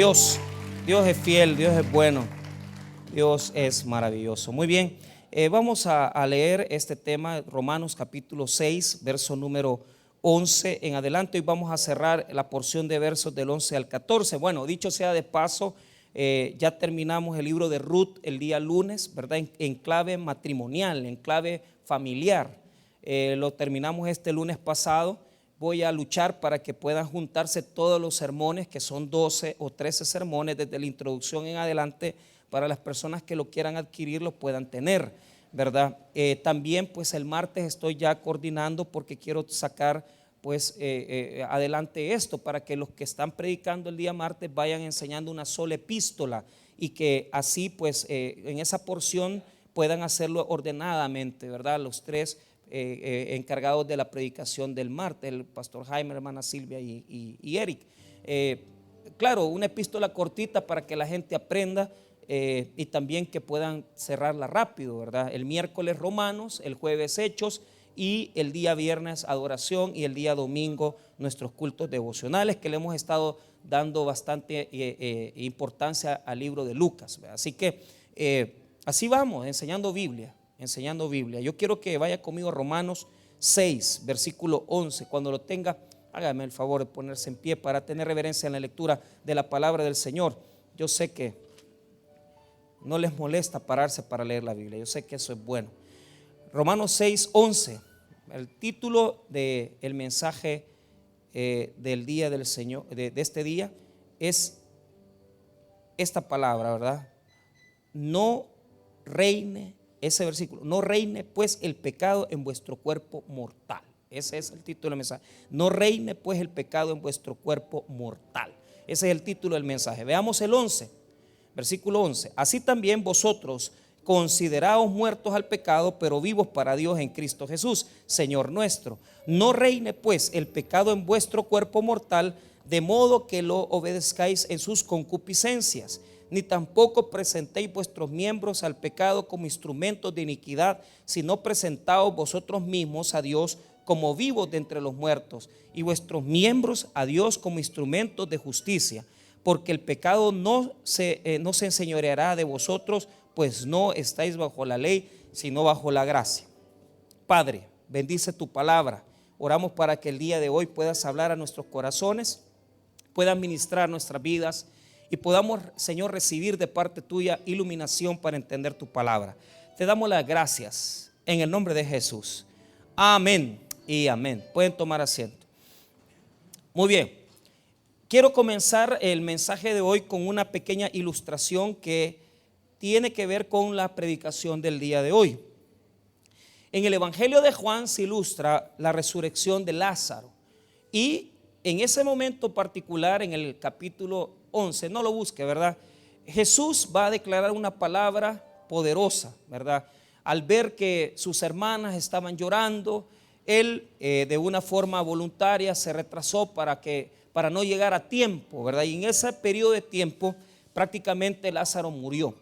Dios. Dios es fiel, Dios es bueno, Dios es maravilloso. Muy bien, vamos a leer este tema, Romanos capítulo 6, verso número 11 en adelante. Y vamos a cerrar la porción de versos del 11 al 14. Bueno, dicho sea de paso, ya terminamos el libro de Ruth el día lunes, ¿verdad? En clave matrimonial, en clave familiar. Lo terminamos este lunes pasado. Voy a luchar para que puedan juntarse todos los sermones, que son 12 o 13 sermones desde la introducción en adelante, para las personas que lo quieran adquirir, lo puedan tener, ¿verdad? También pues el martes estoy ya coordinando porque quiero sacar pues adelante esto, para que los que están predicando el día martes vayan enseñando una sola epístola y que así pues en esa porción puedan hacerlo ordenadamente, ¿verdad? Los tres encargados de la predicación del martes, el pastor Jaime, hermana Silvia y Eric. Claro, una epístola cortita para que la gente aprenda y también que puedan cerrarla rápido, ¿verdad? El miércoles Romanos, el jueves Hechos y el día viernes adoración y el día domingo nuestros cultos devocionales, que le hemos estado dando bastante importancia al libro de Lucas, ¿verdad? Así que así vamos, enseñando Biblia. Yo quiero que vaya conmigo a Romanos 6, versículo 11. Cuando lo tenga, hágame el favor de ponerse en pie para tener reverencia en la lectura de la palabra del Señor. Yo sé que no les molesta pararse para leer la Biblia, yo sé que eso es bueno. Romanos 6, 11, el título del mensaje del día del Señor, de este día, es esta palabra, ¿verdad? No reine. Ese versículo, no reine pues el pecado en vuestro cuerpo mortal. Ese es el título del mensaje. No reine pues el pecado en vuestro cuerpo mortal. Ese es el título del mensaje. Veamos el 11, versículo 11. Así también vosotros consideraos muertos al pecado, pero vivos para Dios en Cristo Jesús, Señor nuestro. No reine pues el pecado en vuestro cuerpo mortal, de modo que lo obedezcáis en sus concupiscencias. Ni tampoco presentéis vuestros miembros al pecado como instrumentos de iniquidad, sino presentaos vosotros mismos a Dios como vivos de entre los muertos, y vuestros miembros a Dios como instrumentos de justicia. Porque el pecado no se enseñoreará de vosotros, pues no estáis bajo la ley, sino bajo la gracia. Padre, bendice tu palabra. Oramos para que el día de hoy puedas hablar a nuestros corazones, puedas ministrar nuestras vidas, y podamos, Señor, recibir de parte tuya iluminación para entender tu palabra. Te damos las gracias en el nombre de Jesús. Amén y amén. Pueden tomar asiento. Muy bien. Quiero comenzar el mensaje de hoy con una pequeña ilustración que tiene que ver con la predicación del día de hoy. En el Evangelio de Juan se ilustra la resurrección de Lázaro, y en ese momento particular, en el capítulo 11, no lo busque, ¿verdad? Jesús va a declarar una palabra poderosa, ¿verdad? Al ver que sus hermanas estaban llorando, él de una forma voluntaria se retrasó para no llegar a tiempo, ¿verdad? Y en ese periodo de tiempo prácticamente Lázaro murió.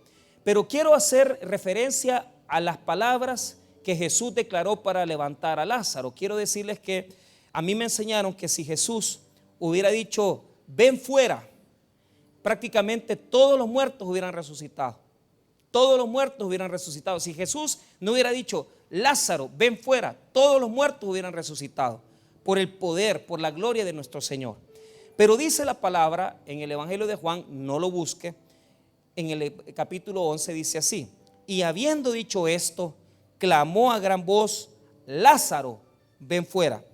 Pero quiero hacer referencia a las palabras que Jesús declaró para levantar a Lázaro. Quiero decirles que a mí me enseñaron que si Jesús hubiera dicho, ven fuera, prácticamente todos los muertos hubieran resucitado. Todos los muertos hubieran resucitado. Si Jesús no hubiera dicho, Lázaro, ven fuera, todos los muertos hubieran resucitado por el poder, por la gloria de nuestro Señor. Pero dice la palabra en el Evangelio de Juan, no lo busque, en el capítulo 11 dice así: y habiendo dicho esto, clamó a gran voz, Lázaro, ven fuera.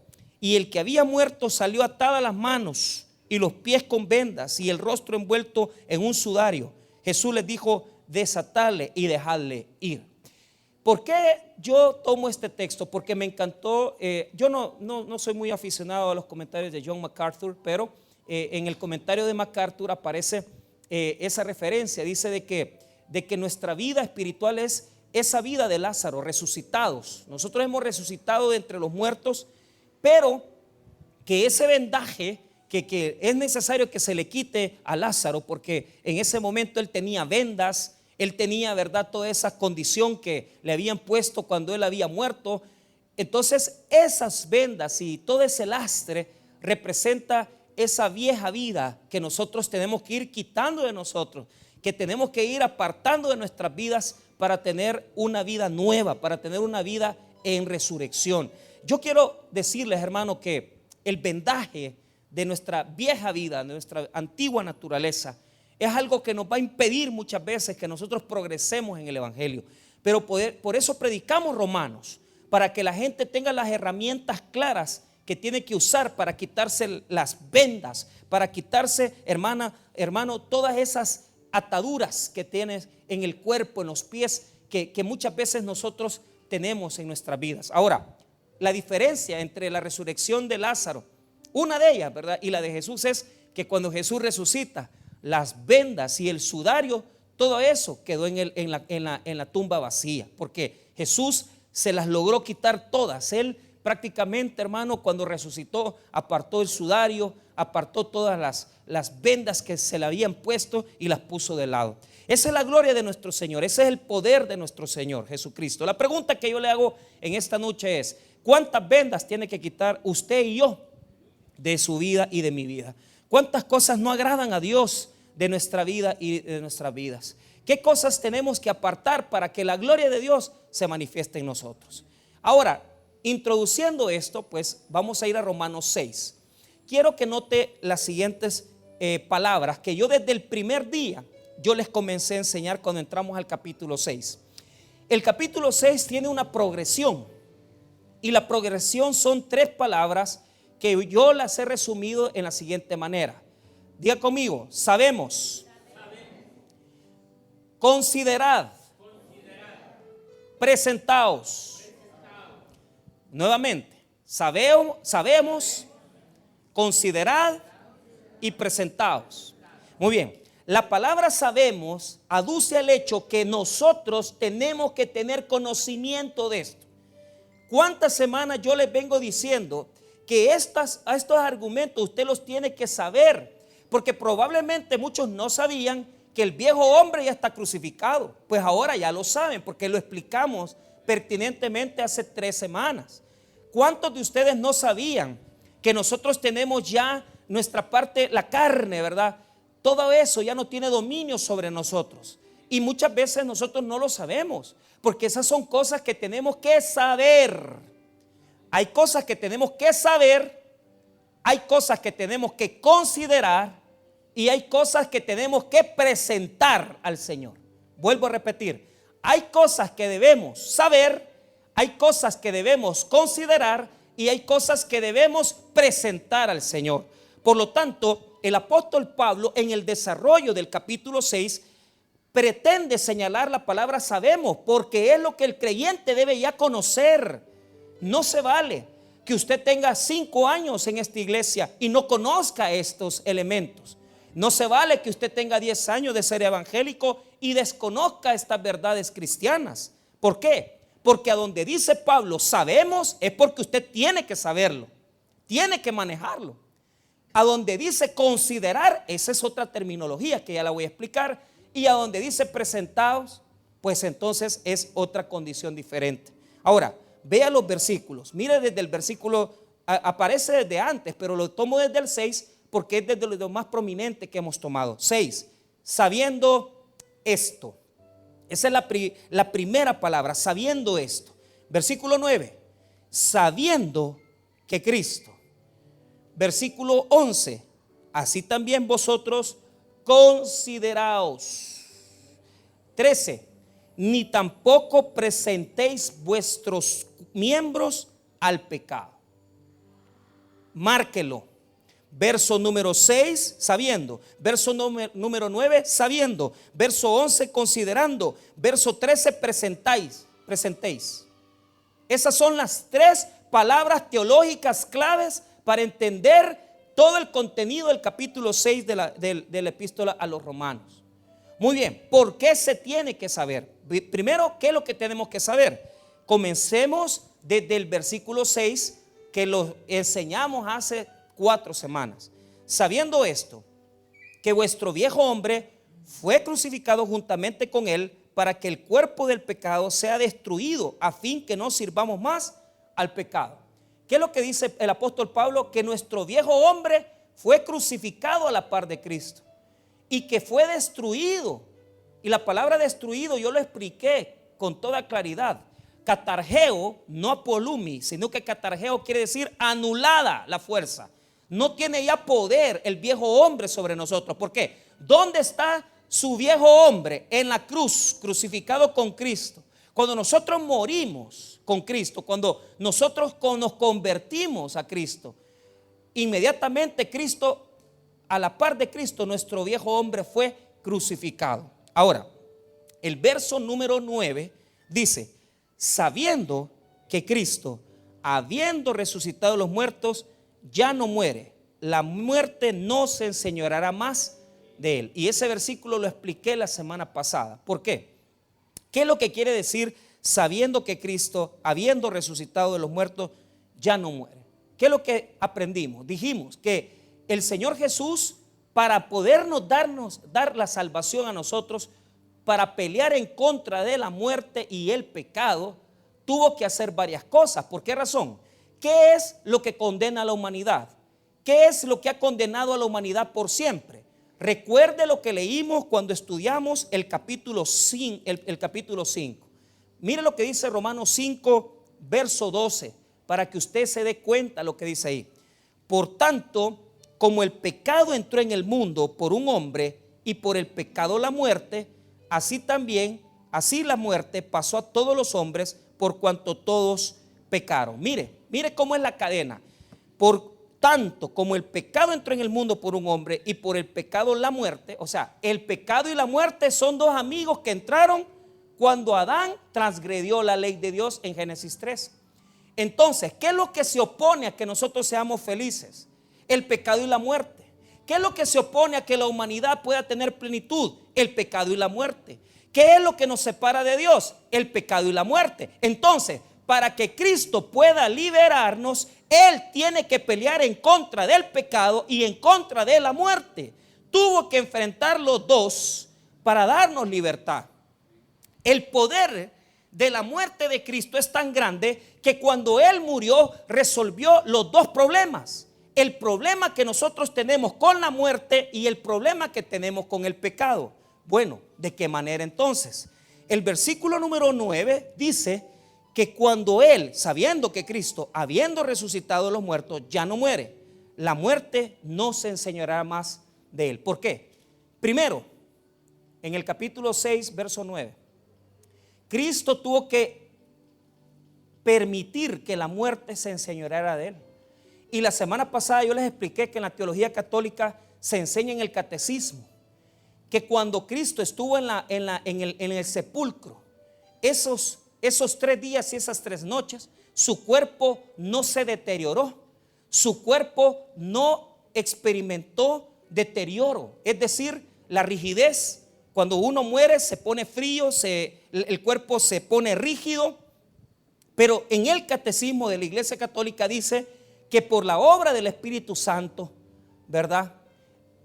Y el que había muerto salió atadas las manos y los pies con vendas y el rostro envuelto en un sudario. Jesús les dijo, desatadle y dejadle ir. ¿Por qué yo tomo este texto? Porque me encantó. Yo no soy muy aficionado a los comentarios de John MacArthur, pero en el comentario de MacArthur aparece esa referencia. Dice de que nuestra vida espiritual es esa vida de Lázaro, resucitados. Nosotros hemos resucitado de entre los muertos, pero que ese vendaje que es necesario que se le quite a Lázaro, porque en ese momento él tenía vendas, él tenía, ¿verdad?, toda esa condición que le habían puesto cuando él había muerto. Entonces esas vendas y todo ese lastre representa esa vieja vida que nosotros tenemos que ir quitando de nosotros, que tenemos que ir apartando de nuestras vidas para tener una vida nueva, para tener una vida en resurrección. Yo quiero decirles, hermano, que el vendaje de nuestra vieja vida, de nuestra antigua naturaleza, es algo que nos va a impedir muchas veces que nosotros progresemos en el evangelio. Pero por eso predicamos Romanos, para que la gente tenga las herramientas claras que tiene que usar para quitarse las vendas, para quitarse, hermano, todas esas ataduras que tienes en el cuerpo, en los pies, que muchas veces nosotros tenemos en nuestras vidas. Ahora, la diferencia entre la resurrección de Lázaro, una de ellas, ¿verdad?, y la de Jesús, es que cuando Jesús resucita, las vendas y el sudario, todo eso quedó en la tumba vacía, porque Jesús se las logró quitar todas. Él prácticamente, hermano, cuando resucitó, apartó el sudario, apartó todas las vendas que se le habían puesto y las puso de lado. Esa es la gloria de nuestro Señor, ese es el poder de nuestro Señor Jesucristo. La pregunta que yo le hago en esta noche es: ¿cuántas vendas tiene que quitar usted y yo de su vida y de mi vida? ¿Cuántas cosas no agradan a Dios de nuestra vida y de nuestras vidas? ¿Qué cosas tenemos que apartar para que la gloria de Dios se manifieste en nosotros? Ahora, introduciendo esto, pues vamos a ir a Romanos 6. Quiero que note las siguientes palabras que yo desde el primer día yo les comencé a enseñar cuando entramos al capítulo 6. El capítulo 6 tiene una progresión, y la progresión son 3 palabras que yo las he resumido en la siguiente manera. Diga conmigo: sabemos, considerad, presentaos. Nuevamente, sabemos, considerad y presentaos. Muy bien, la palabra sabemos aduce al hecho que nosotros tenemos que tener conocimiento de esto. ¿Cuántas semanas yo les vengo diciendo que a estos argumentos usted los tiene que saber? Porque probablemente muchos no sabían que el viejo hombre ya está crucificado. Pues ahora ya lo saben, porque lo explicamos pertinentemente hace 3 semanas. ¿Cuántos de ustedes no sabían que nosotros tenemos ya nuestra parte, la carne, ¿verdad? Todo eso ya no tiene dominio sobre nosotros. Y muchas veces nosotros no lo sabemos, porque esas son cosas que tenemos que saber. Hay cosas que tenemos que saber, hay cosas que tenemos que considerar, y hay cosas que tenemos que presentar al Señor. Vuelvo a repetir: hay cosas que debemos saber, hay cosas que debemos considerar, y hay cosas que debemos presentar al Señor. Por lo tanto, el apóstol Pablo, en el desarrollo del capítulo 6, pretende señalar la palabra sabemos, porque es lo que el creyente debe ya conocer. No se vale que usted tenga 5 años en esta iglesia y no conozca estos elementos. No se vale que usted tenga 10 años de ser evangélico y desconozca estas verdades cristianas. ¿Por qué? Porque a donde dice Pablo sabemos, es porque usted tiene que saberlo, tiene que manejarlo. A donde dice considerar, esa es otra terminología que ya la voy a explicar. Y a donde dice presentaos, pues entonces es otra condición diferente. Ahora, vea los versículos. Mire, desde el versículo, aparece desde antes, pero lo tomo desde el 6 porque es desde lo más prominente que hemos tomado. 6, sabiendo esto. Esa es la primera palabra, sabiendo esto. Versículo 9, sabiendo que Cristo. Versículo 11, así también vosotros consideraos. 13, ni tampoco presentéis vuestros miembros al pecado. Márquelo. Verso número 6, sabiendo. Verso número 9, sabiendo. Verso 11, considerando. Verso 13, presentéis. Esas son las 3 palabras teológicas claves para entender todo el contenido del capítulo 6 de la epístola a los Romanos. Muy bien, ¿por qué se tiene que saber? Primero, ¿qué es lo que tenemos que saber? Comencemos desde el versículo 6, que lo enseñamos hace 4 semanas. Sabiendo esto, que vuestro viejo hombre fue crucificado juntamente con él, para que el cuerpo del pecado sea destruido, a fin que no sirvamos más al pecado. ¿Qué es lo que dice el apóstol Pablo? Que nuestro viejo hombre fue crucificado a la par de Cristo y que fue destruido. Y la palabra destruido yo lo expliqué con toda claridad. Catargeo, no apolumi, sino que catargeo quiere decir anulada la fuerza. No tiene ya poder el viejo hombre sobre nosotros. ¿Por qué? ¿Dónde está su viejo hombre? En la cruz, crucificado con Cristo. Cuando nosotros morimos con Cristo, cuando nosotros nos convertimos a Cristo, inmediatamente Cristo, a la par de Cristo, nuestro viejo hombre fue crucificado. Ahora, el verso número 9 dice: sabiendo que Cristo, habiendo resucitado de los muertos, ya no muere, la muerte no se enseñoreará más de él. Y ese versículo lo expliqué la semana pasada. ¿Por qué? ¿Qué es lo que quiere decir sabiendo que Cristo, habiendo resucitado de los muertos, ya no muere? ¿Qué es lo que aprendimos? Dijimos que el Señor Jesús, para podernos dar la salvación a nosotros, para pelear en contra de la muerte y el pecado, tuvo que hacer varias cosas. ¿Por qué razón? ¿Qué es lo que condena a la humanidad? ¿Qué es lo que ha condenado a la humanidad por siempre? Recuerde lo que leímos cuando estudiamos el capítulo 5. Mire lo que dice Romanos 5, verso 12, para que usted se dé cuenta lo que dice ahí. Por tanto, como el pecado entró en el mundo por un hombre y por el pecado la muerte, así la muerte pasó a todos los hombres por cuanto todos pecaron. Mire cómo es la cadena. Por tanto, como el pecado entró en el mundo por un hombre y por el pecado la muerte, o sea, el pecado y la muerte son dos amigos que entraron cuando Adán transgredió la ley de Dios en Génesis 3. Entonces, ¿qué es lo que se opone a que nosotros seamos felices? El pecado y la muerte. ¿Qué es lo que se opone a que la humanidad pueda tener plenitud? El pecado y la muerte. ¿Qué es lo que nos separa de Dios? El pecado y la muerte. Entonces, para que Cristo pueda liberarnos, Él tiene que pelear en contra del pecado y en contra de la muerte. Tuvo que enfrentar los dos para darnos libertad. El poder de la muerte de Cristo es tan grande que cuando Él murió resolvió los dos problemas. El problema que nosotros tenemos con la muerte y el problema que tenemos con el pecado. Bueno, ¿de qué manera entonces? El versículo número 9 dice que cuando Él, sabiendo que Cristo, habiendo resucitado de los muertos, ya no muere, la muerte no se enseñará más de Él. ¿Por qué? Primero, en el capítulo 6, verso 9, Cristo tuvo que permitir que la muerte se enseñoreara de Él. Y la semana pasada yo les expliqué que en la teología católica se enseña en el catecismo que cuando Cristo estuvo en el sepulcro, esos 3 días y esas 3 noches, su cuerpo no se deterioró, su cuerpo no experimentó deterioro, es decir, la rigidez. Cuando uno muere se pone frío, el cuerpo se pone rígido, pero en el catecismo de la Iglesia Católica dice que por la obra del Espíritu Santo, ¿verdad?,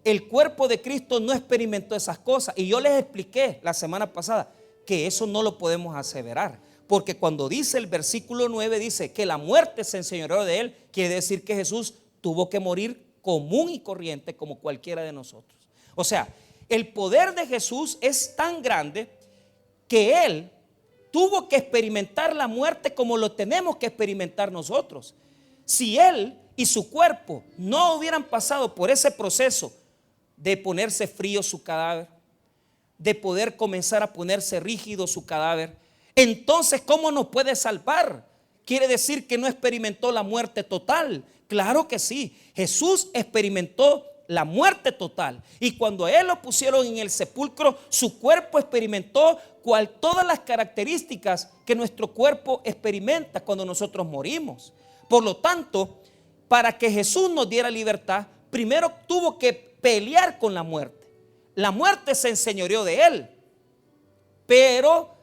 el cuerpo de Cristo no experimentó esas cosas. Y yo les expliqué la semana pasada que eso no lo podemos aseverar, porque cuando dice el versículo 9, dice que la muerte se enseñoreó de Él, quiere decir que Jesús tuvo que morir común y corriente como cualquiera de nosotros. O sea, el poder de Jesús es tan grande que Él tuvo que experimentar la muerte como lo tenemos que experimentar nosotros. Si Él y su cuerpo no hubieran pasado por ese proceso de ponerse frío su cadáver, de poder comenzar a ponerse rígido su cadáver, entonces ¿cómo nos puede salvar? ¿Quiere decir que no experimentó la muerte total? Claro que sí, Jesús experimentó la muerte total. Y cuando a Él lo pusieron en el sepulcro, su cuerpo experimentó todas las características que nuestro cuerpo experimenta cuando nosotros morimos. Por lo tanto, para que Jesús nos diera libertad, primero tuvo que pelear con la muerte. La muerte se enseñoreó de Él, pero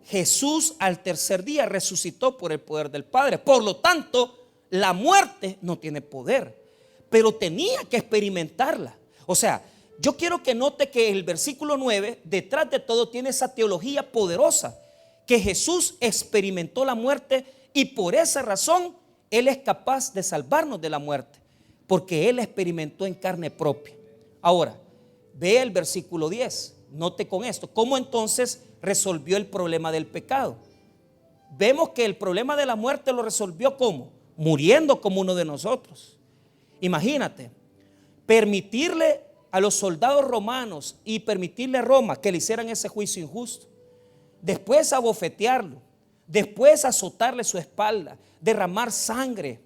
Jesús al tercer día resucitó por el poder del Padre. Por lo tanto, la muerte no tiene poder, pero tenía que experimentarla. O sea, yo quiero que note que el versículo 9, detrás de todo, tiene esa teología poderosa, que Jesús experimentó la muerte y por esa razón Él es capaz de salvarnos de la muerte. porque Él experimentó en carne propia. Ahora, ve el versículo 10, note con esto, ¿cómo entonces resolvió el problema del pecado? Vemos que el problema de la muerte lo resolvió ¿cómo? Muriendo como uno de nosotros. Imagínate, permitirle a los soldados romanos y permitirle a Roma que le hicieran ese juicio injusto, después abofetearlo, después azotarle su espalda, derramar sangre,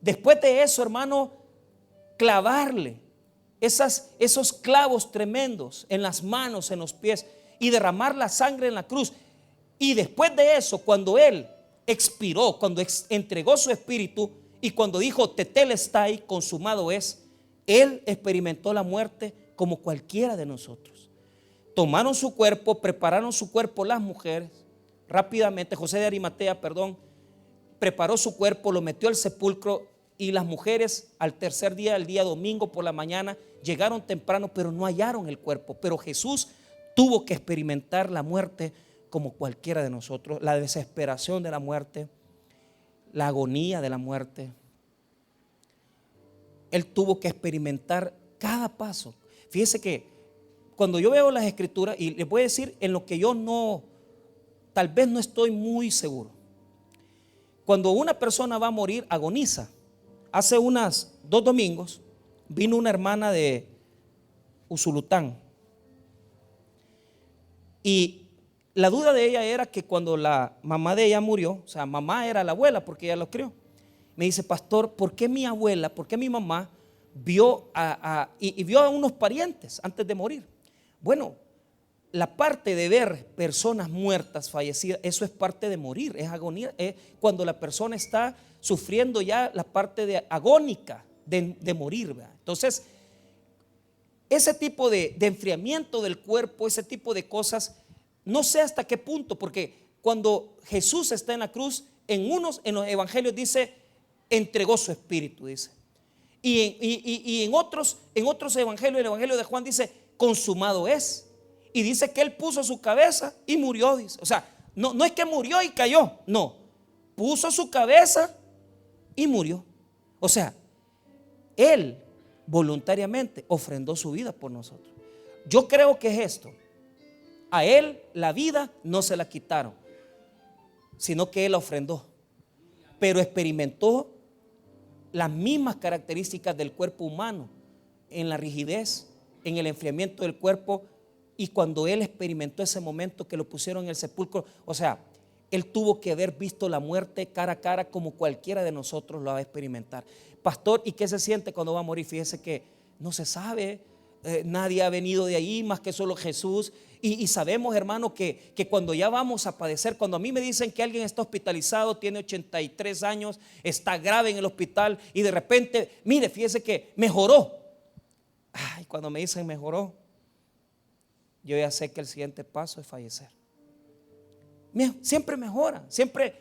después de eso, hermano, clavarle esos clavos tremendos en las manos, en los pies, y derramar la sangre en la cruz. Y después de eso, cuando Él expiró, cuando entregó su espíritu y cuando dijo tetelestai, consumado es, Él experimentó la muerte como cualquiera de nosotros. Tomaron su cuerpo, prepararon su cuerpo las mujeres rápidamente. José de Arimatea, preparó su cuerpo, lo metió al sepulcro, y las mujeres al tercer día, el día domingo por la mañana, llegaron temprano, pero no hallaron el cuerpo. Pero Jesús tuvo que experimentar la muerte como cualquiera de nosotros, la desesperación de la muerte, la agonía de la muerte. Él tuvo que experimentar cada paso. Fíjese que cuando yo veo las escrituras, y les voy a decir en lo que yo tal vez no estoy muy seguro. Cuando una persona va a morir, agoniza. Hace 2 domingos vino una hermana de Usulután, y la duda de ella era que cuando la mamá de ella murió, o sea, mamá era la abuela porque ella lo crió, me dice: pastor, ¿por qué mi abuela, por qué mi mamá vio vio a unos parientes antes de morir? Bueno, la parte de ver personas muertas, fallecidas, eso es parte de morir, es agonía, es cuando la persona está sufriendo ya la parte agónica de morir, ¿verdad? Entonces, ese tipo de enfriamiento del cuerpo, ese tipo de cosas, no sé hasta qué punto, porque cuando Jesús está en la cruz, en los evangelios dice, entregó su espíritu, dice. Y en otros evangelios, el evangelio de Juan dice, consumado es. Y dice que Él puso su cabeza y murió, dice. O sea, no es que murió y cayó, no. Puso su cabeza y murió. O sea, Él voluntariamente ofrendó su vida por nosotros. Yo creo que es esto. A Él la vida no se la quitaron, sino que Él la ofrendó. Pero experimentó las mismas características del cuerpo humano, en la rigidez, en el enfriamiento del cuerpo. Y cuando Él experimentó ese momento que lo pusieron en el sepulcro, o sea, Él tuvo que haber visto la muerte cara a cara como cualquiera de nosotros lo va a experimentar. Pastor, ¿y qué se siente cuando va a morir? Fíjese que no se sabe, nadie ha venido de ahí más que solo Jesús. Y sabemos, hermano, que cuando ya vamos a padecer, cuando a mí me dicen que alguien está hospitalizado, tiene 83 años, está grave en el hospital, y de repente, mire, fíjese que mejoró. Ay, cuando me dicen mejoró, yo ya sé que el siguiente paso es fallecer. Siempre mejora, siempre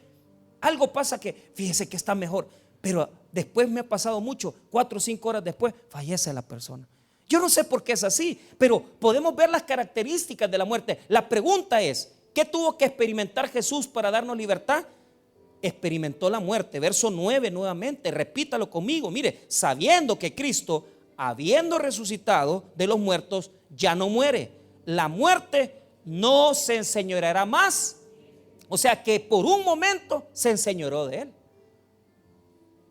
algo pasa que fíjese que está mejor, pero después me ha pasado mucho, 4 o 5 horas después fallece la persona. Yo no sé por qué es así, pero podemos ver las características de la muerte. La pregunta es, ¿qué tuvo que experimentar Jesús para darnos libertad? Experimentó la muerte. Verso 9 nuevamente, repítalo conmigo. Mire, sabiendo que Cristo, habiendo resucitado de los muertos, ya no muere. La muerte no se enseñoreará más. O sea que por un momento se enseñoreó de Él.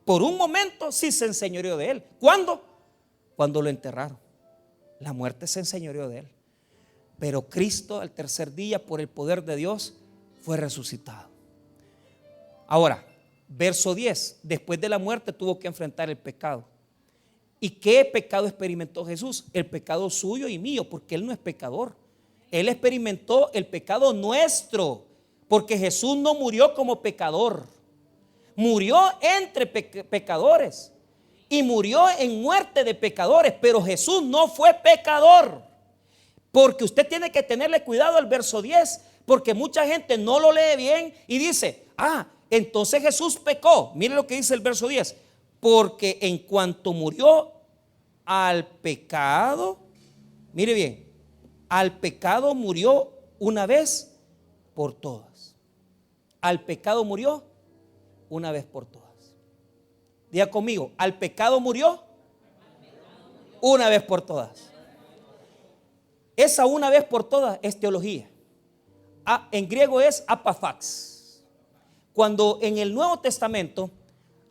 Por un momento sí se enseñoreó de Él. ¿Cuándo? Cuando lo enterraron. La muerte se enseñoreó de Él. Pero Cristo al tercer día, por el poder de Dios, fue resucitado. Ahora, verso 10, después de la muerte tuvo que enfrentar el pecado. ¿Y qué pecado experimentó Jesús? El pecado suyo y mío, porque Él no es pecador. Él experimentó el pecado nuestro, porque Jesús no murió como pecador, murió entre pecadores y murió en muerte de pecadores. Pero Jesús no fue pecador, porque usted tiene que tenerle cuidado al verso 10, porque mucha gente no lo lee bien y dice, entonces Jesús pecó. Mire lo que dice el verso 10, porque en cuanto murió al pecado, mire bien, al pecado murió una vez por todas. Al pecado murió una vez por todas. Diga conmigo, al pecado murió una vez por todas. Esa una vez por todas es teología. En griego es apafax. Cuando en el Nuevo Testamento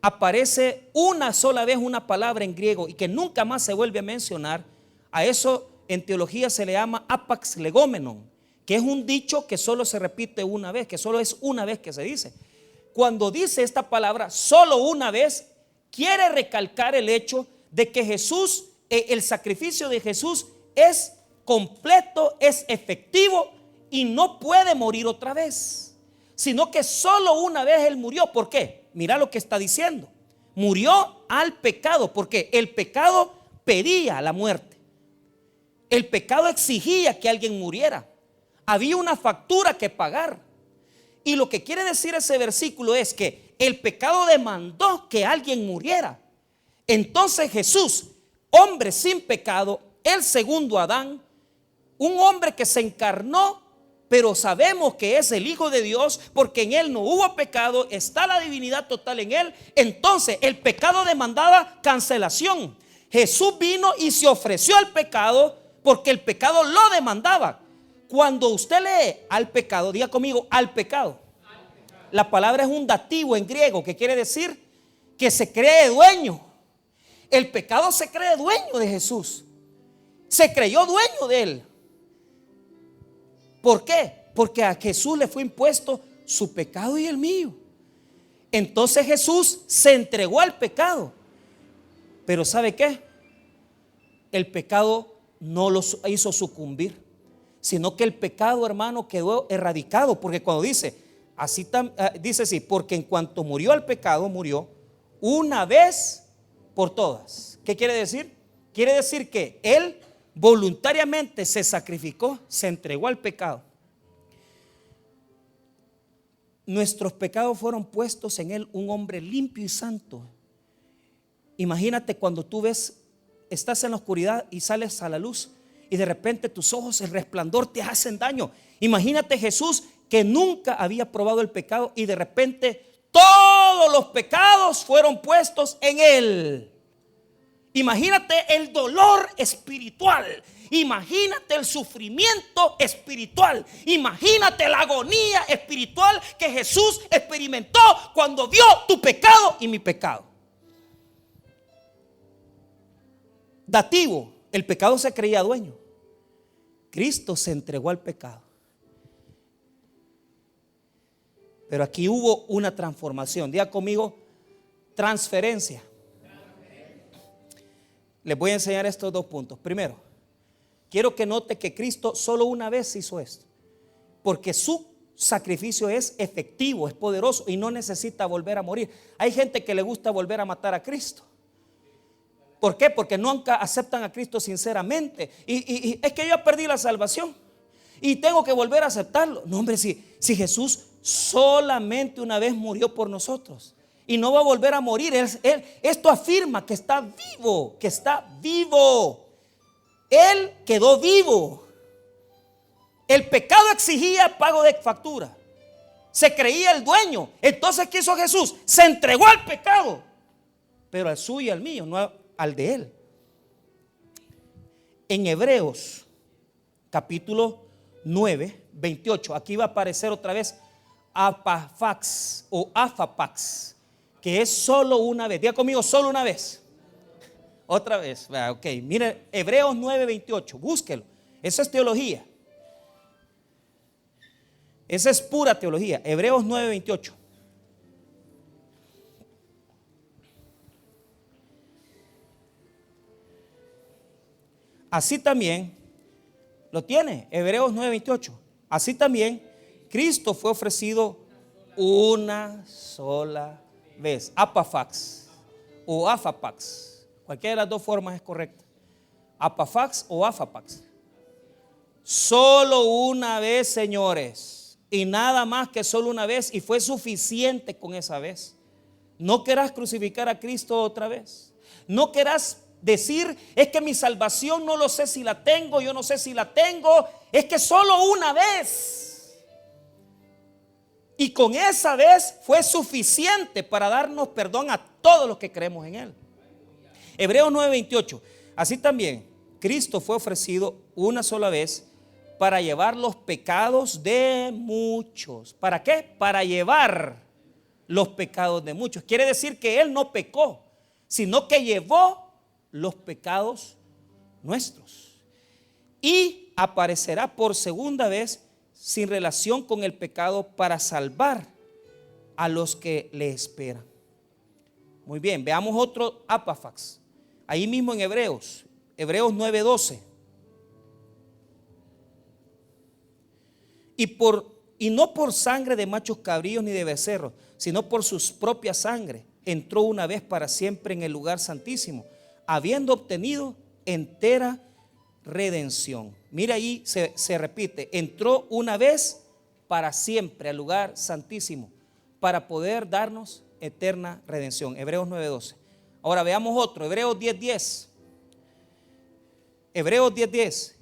aparece una sola vez una palabra en griego y que nunca más se vuelve a mencionar, a eso en teología se le llama apax legomenon, que es un dicho que solo se repite una vez, que solo es una vez que se dice. Cuando dice esta palabra solo una vez, quiere recalcar el hecho de que Jesús, el sacrificio de Jesús es completo, es efectivo y no puede morir otra vez, sino que solo una vez Él murió. ¿Por qué? Mira lo que está diciendo. Murió al pecado, porque el pecado pedía la muerte. El pecado exigía que alguien muriera. Había una factura que pagar. Y lo que quiere decir ese versículo es que el pecado demandó que alguien muriera. Entonces Jesús, hombre sin pecado, el segundo Adán, un hombre que se encarnó, pero sabemos que es el Hijo de Dios porque en Él no hubo pecado, está la divinidad total en Él. Entonces el pecado demandaba cancelación. Jesús vino y se ofreció al pecado porque el pecado lo demandaba. Cuando usted lee al pecado, diga conmigo, al pecado. La palabra es un dativo en griego que quiere decir que se cree dueño. El pecado se cree dueño de Jesús. Se creyó dueño de Él. ¿Por qué? Porque a Jesús le fue impuesto su pecado y el mío. Entonces Jesús se entregó al pecado. Pero ¿sabe qué? El pecado no lo hizo sucumbir, sino que el pecado, hermano, quedó erradicado. Porque cuando dice así, porque en cuanto murió al pecado, murió una vez por todas. ¿Qué quiere decir? Quiere decir que Él voluntariamente se sacrificó, se entregó al pecado. Nuestros pecados fueron puestos en Él, un hombre limpio y santo. Imagínate cuando tú estás en la oscuridad y sales a la luz y de repente tus ojos, el resplandor te hacen daño. Imagínate Jesús que nunca había probado el pecado y de repente todos los pecados fueron puestos en Él. Imagínate el dolor espiritual, imagínate el sufrimiento espiritual, imagínate la agonía espiritual que Jesús experimentó cuando vio tu pecado y mi pecado. Dativo, el pecado se creía dueño. Cristo se entregó al pecado. Pero aquí hubo una transformación. Diga conmigo, transferencia. Les voy a enseñar estos dos puntos. Primero, quiero que note que Cristo solo una vez hizo esto, porque su sacrificio es efectivo, es poderoso y no necesita volver a morir. Hay gente que le gusta volver a matar a Cristo. ¿Por qué? Porque nunca aceptan a Cristo sinceramente. Y es que yo perdí la salvación y tengo que volver a aceptarlo. No, hombre, si Jesús solamente una vez murió por nosotros y no va a volver a morir. Esto afirma que está vivo, que está vivo. Él quedó vivo. El pecado exigía pago de factura. Se creía el dueño. Entonces, ¿qué hizo Jesús? Se entregó al pecado, pero al suyo y al mío, no al de Él. En Hebreos capítulo 9, 28, aquí va a aparecer otra vez apafax o afapax, que es solo una vez. Diga conmigo, solo una vez. Otra vez. Ok, mire, Hebreos 9, 28, búsquelo. Esa es teología. Esa es pura teología. Hebreos 9, 28. Así también, ¿lo tiene? Hebreos 9, 28. Así también, Cristo fue ofrecido una sola vez. Apafax o afapax. Cualquiera de las dos formas es correcta. Apafax o afapax. Solo una vez, señores. Y nada más que solo una vez. Y fue suficiente con esa vez. No querrás crucificar a Cristo otra vez. No querrás decir, es que mi salvación no lo sé si la tengo, yo no sé si la tengo. Es que solo una vez. Y con esa vez fue suficiente para darnos perdón a todos los que creemos en Él. Hebreos 9:28. Así también, Cristo fue ofrecido una sola vez para llevar los pecados de muchos. ¿Para qué? Para llevar los pecados de muchos. Quiere decir que Él no pecó, sino que llevó los pecados nuestros. Y aparecerá por segunda vez sin relación con el pecado para salvar a los que le esperan. Muy bien, veamos otro apafax. Ahí mismo en Hebreos 9:12. Y no por sangre de machos cabríos ni de becerros, sino por su propia sangre, entró una vez para siempre en el lugar santísimo, habiendo obtenido entera redención. Mira ahí se repite, entró una vez para siempre al lugar santísimo, para poder darnos eterna redención. Hebreos 9:12. Ahora veamos otro, Hebreos 10:10. Hebreos 10:10.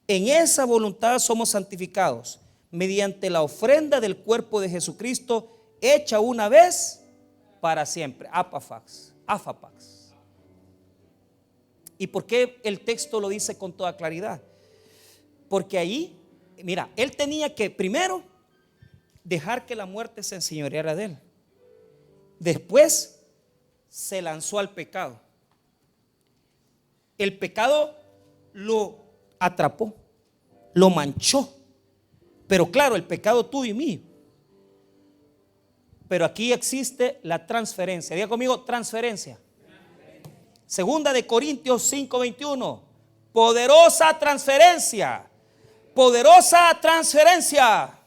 En esa voluntad somos santificados mediante la ofrenda del cuerpo de Jesucristo, hecha una vez para siempre. Apafax. ¿Y por qué el texto lo dice con toda claridad? Porque ahí, mira, él tenía que primero dejar que la muerte se enseñoreara de él. Después se lanzó al pecado. El pecado lo atrapó, lo manchó. Pero claro, el pecado tuyo y mío. Pero aquí existe la transferencia. Diga conmigo, transferencia. Segunda de Corintios 5:21. Poderosa transferencia. Poderosa transferencia.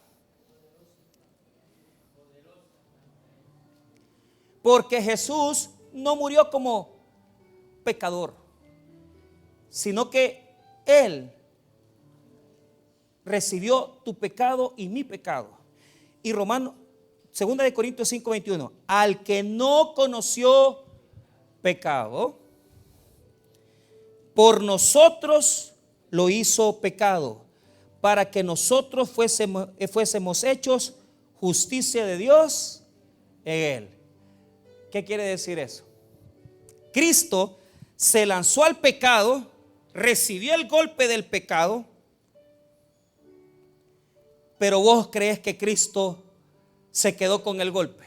Porque Jesús no murió como pecador, sino que Él recibió tu pecado y mi pecado. Y segunda de Corintios 5:21. Al que no conoció pecado, por nosotros lo hizo pecado, para que nosotros fuésemos hechos justicia de Dios en Él. ¿Qué quiere decir eso? Cristo se lanzó al pecado, recibió el golpe del pecado, pero vos crees que Cristo se quedó con el golpe.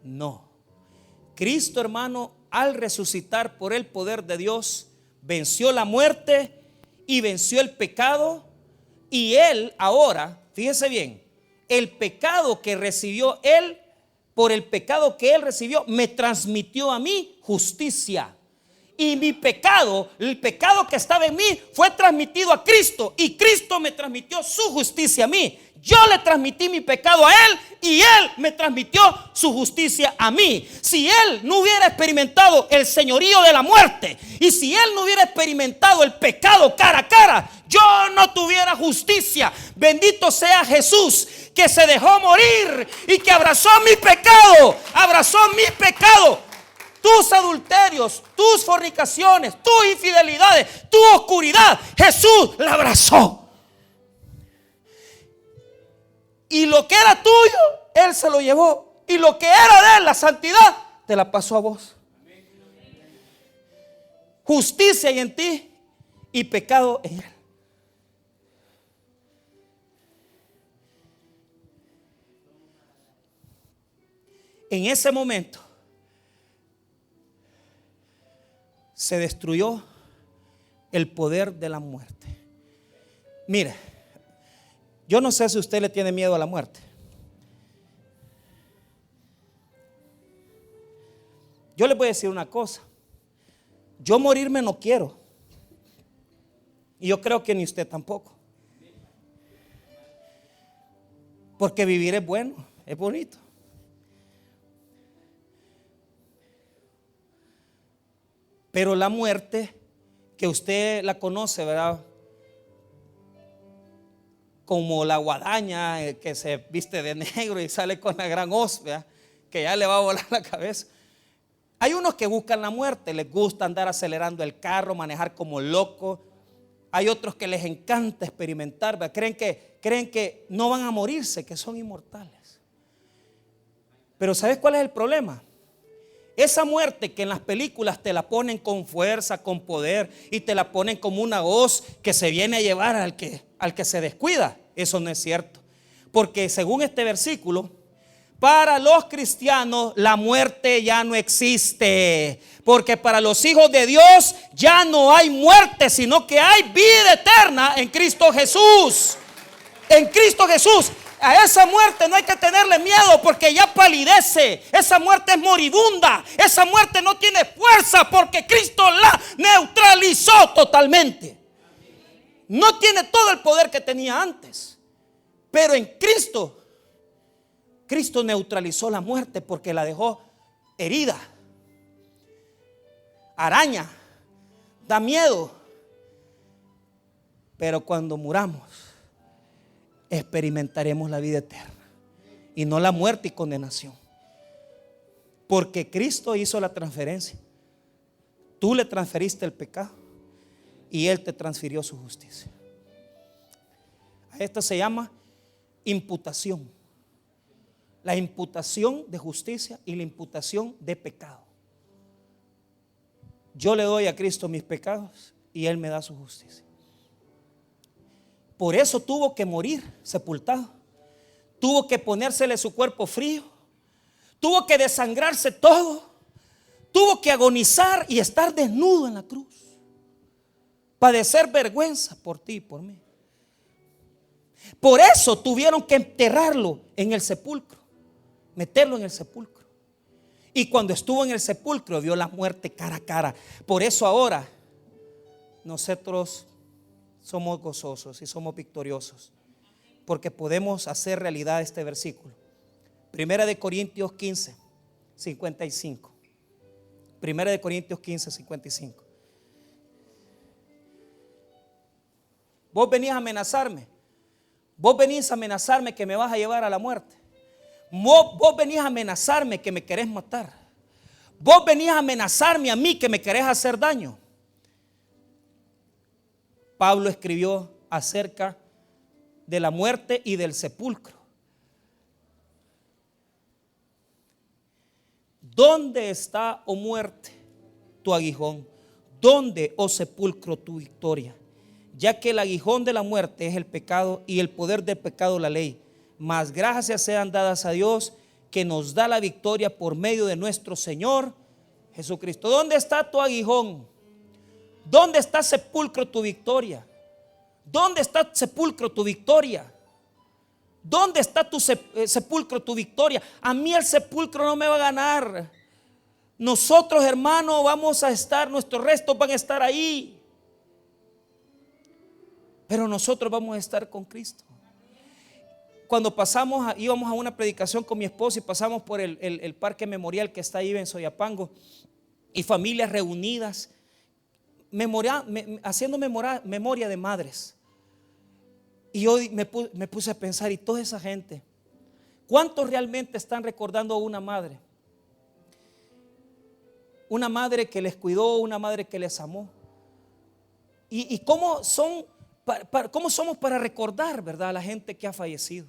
No. Cristo, hermano, al resucitar por el poder de Dios, venció la muerte y venció el pecado. Y Él ahora, fíjese bien, el pecado que recibió Él, por el pecado que Él recibió, me transmitió a mí justicia. Y mi pecado, el pecado que estaba en mí, fue transmitido a Cristo. Y Cristo me transmitió su justicia a mí. Yo le transmití mi pecado a Él y Él me transmitió su justicia a mí. Si Él no hubiera experimentado el señorío de la muerte, y si Él no hubiera experimentado el pecado cara a cara, yo no tuviera justicia. Bendito sea Jesús, que se dejó morir y que abrazó mi pecado. Abrazó mi pecado. Tus adulterios, tus fornicaciones, tus infidelidades, tu oscuridad, Jesús la abrazó. Y lo que era tuyo, Él se lo llevó. Y lo que era de Él, la santidad, te la pasó a vos. Justicia hay en ti y pecado en Él. En ese momento se destruyó el poder de la muerte. Mire, yo no sé si usted le tiene miedo a la muerte. Yo le voy a decir una cosa. Yo morirme no quiero. Y yo creo que ni usted tampoco. Porque vivir es bueno, es bonito. Pero la muerte, que usted la conoce, ¿verdad? Como la guadaña que se viste de negro y sale con la gran hoz, ¿verdad? Que ya le va a volar la cabeza. Hay unos que buscan la muerte, les gusta andar acelerando el carro, manejar como loco. Hay otros que les encanta experimentar, ¿verdad? Creen que no van a morirse, que son inmortales. Pero ¿sabes cuál es el problema? Esa muerte que en las películas te la ponen con fuerza, con poder, y te la ponen como una hoz que se viene a llevar al que se descuida. Eso no es cierto. Porque según este versículo, para los cristianos la muerte ya no existe. Porque para los hijos de Dios ya no hay muerte, sino que hay vida eterna en Cristo Jesús. En Cristo Jesús. A esa muerte no hay que tenerle miedo, porque ya palidece. Esa muerte es moribunda. Esa muerte no tiene fuerza, porque Cristo la neutralizó totalmente. No tiene todo el poder que tenía antes, pero en Cristo neutralizó la muerte, porque la dejó herida, araña, da miedo. Pero cuando muramos, experimentaremos la vida eterna y no la muerte y condenación, porque Cristo hizo la transferencia. Tú le transferiste el pecado y Él te transfirió su justicia. A esto se llama imputación. La imputación de justicia y la imputación de pecado. Yo le doy a Cristo mis pecados y Él me da su justicia. Por eso tuvo que morir sepultado. Tuvo que ponérsele su cuerpo frío. Tuvo que desangrarse todo. Tuvo que agonizar y estar desnudo en la cruz. Padecer vergüenza por ti y por mí. Por eso tuvieron que enterrarlo en el sepulcro. Meterlo en el sepulcro. Y cuando estuvo en el sepulcro vio la muerte cara a cara. Por eso ahora nosotros somos gozosos y somos victoriosos, porque podemos hacer realidad este versículo. Primera de Corintios 15, 55. Primera de Corintios 15, 55. Vos venís a amenazarme. Vos venís a amenazarme que me vas a llevar a la muerte. Vos venís a amenazarme que me querés matar. Vos venís a amenazarme a mí que me querés hacer daño. Pablo escribió acerca de la muerte y del sepulcro. ¿Dónde está, oh muerte, tu aguijón? ¿Dónde, oh sepulcro, tu victoria? Ya que el aguijón de la muerte es el pecado y el poder del pecado la ley. Mas gracias sean dadas a Dios, que nos da la victoria por medio de nuestro Señor Jesucristo. ¿Dónde está tu aguijón? ¿Dónde está sepulcro tu victoria? ¿Dónde está sepulcro tu victoria? ¿Dónde está tu sepulcro tu victoria? A mí el sepulcro no me va a ganar. Nosotros, hermanos, vamos a estar, nuestros restos van a estar ahí, pero nosotros vamos a estar con Cristo. Cuando íbamos a una predicación con mi esposo y pasamos por el parque memorial que está ahí en Soyapango, y familias reunidas haciendo memoria de madres. Y yo me puse a pensar, y toda esa gente, ¿cuántos realmente están recordando a una madre? Una madre que les cuidó, una madre que les amó. Y cómo somos para recordar, ¿verdad?, a la gente que ha fallecido.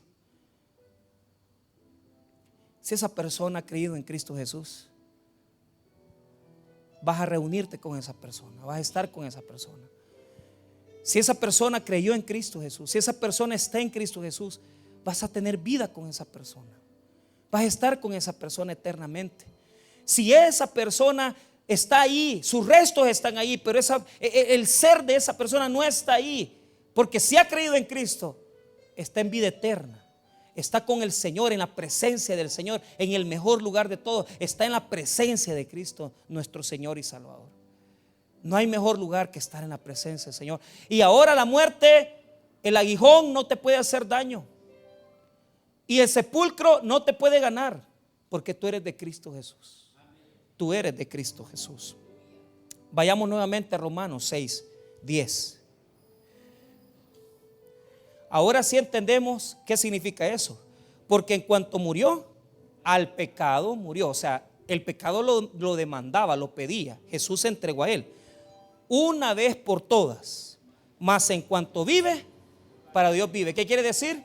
Si esa persona ha creído en Cristo Jesús, vas a reunirte con esa persona, vas a estar con esa persona. Si esa persona creyó en Cristo Jesús, si esa persona está en Cristo Jesús, vas a tener vida con esa persona, vas a estar con esa persona eternamente. Si esa persona está ahí, sus restos están ahí, pero el ser de esa persona no está ahí, porque si ha creído en Cristo, está en vida eterna. Está con el Señor, en la presencia del Señor, en el mejor lugar de todo. Está en la presencia de Cristo, nuestro Señor y Salvador. No hay mejor lugar que estar en la presencia del Señor. Y ahora la muerte, el aguijón no te puede hacer daño, y el sepulcro no te puede ganar, porque tú eres de Cristo Jesús. Tú eres de Cristo Jesús. Vayamos nuevamente a Romanos 6, 10. Ahora sí entendemos qué significa eso. Porque en cuanto murió, al pecado murió. O sea, el pecado lo demandaba, lo pedía. Jesús se entregó a él una vez por todas mas en cuanto vive, para Dios vive. ¿Qué quiere decir?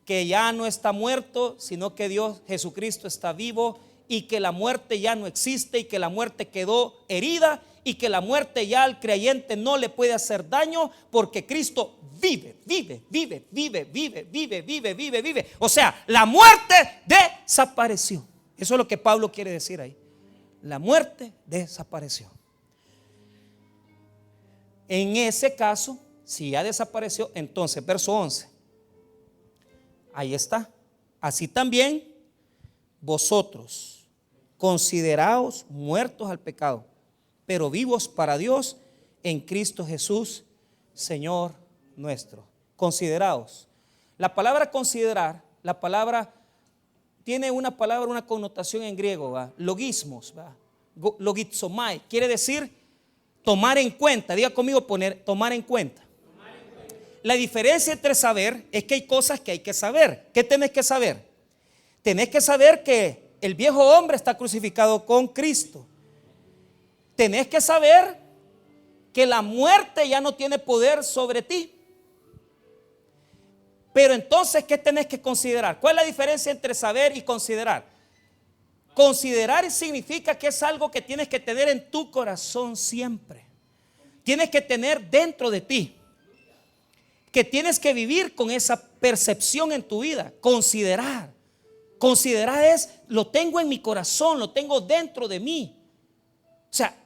Que ya no está muerto, sino que Dios, Jesucristo, está vivo, y que la muerte ya no existe, y que la muerte quedó herida, y que la muerte ya al creyente no le puede hacer daño, porque Cristo vive. O sea, la muerte desapareció. Eso es lo que Pablo quiere decir ahí. La muerte desapareció. En ese caso, si ya desapareció, entonces verso 11, ahí está. Así también vosotros, consideraos muertos al pecado, pero vivos para Dios en Cristo Jesús, Señor nuestro. Consideraos. La palabra considerar, la palabra tiene una connotación en griego, ¿va? Logismos, ¿va? Logizomai, quiere decir tomar en cuenta. Diga conmigo, tomar en cuenta. La diferencia entre saber es que hay cosas que hay que saber. ¿Qué tenés que saber? Tenés que saber que el viejo hombre está crucificado con Cristo. Tenés que saber que la muerte ya no tiene poder sobre ti. Pero entonces, ¿qué tenés que considerar? ¿Cuál es la diferencia entre saber y considerar? Considerar significa que es algo que tienes que tener en tu corazón siempre. Tienes que tener dentro de ti. Que tienes que vivir con esa percepción en tu vida. Considerar. Considerar es, lo tengo en mi corazón, lo tengo dentro de mí. O sea,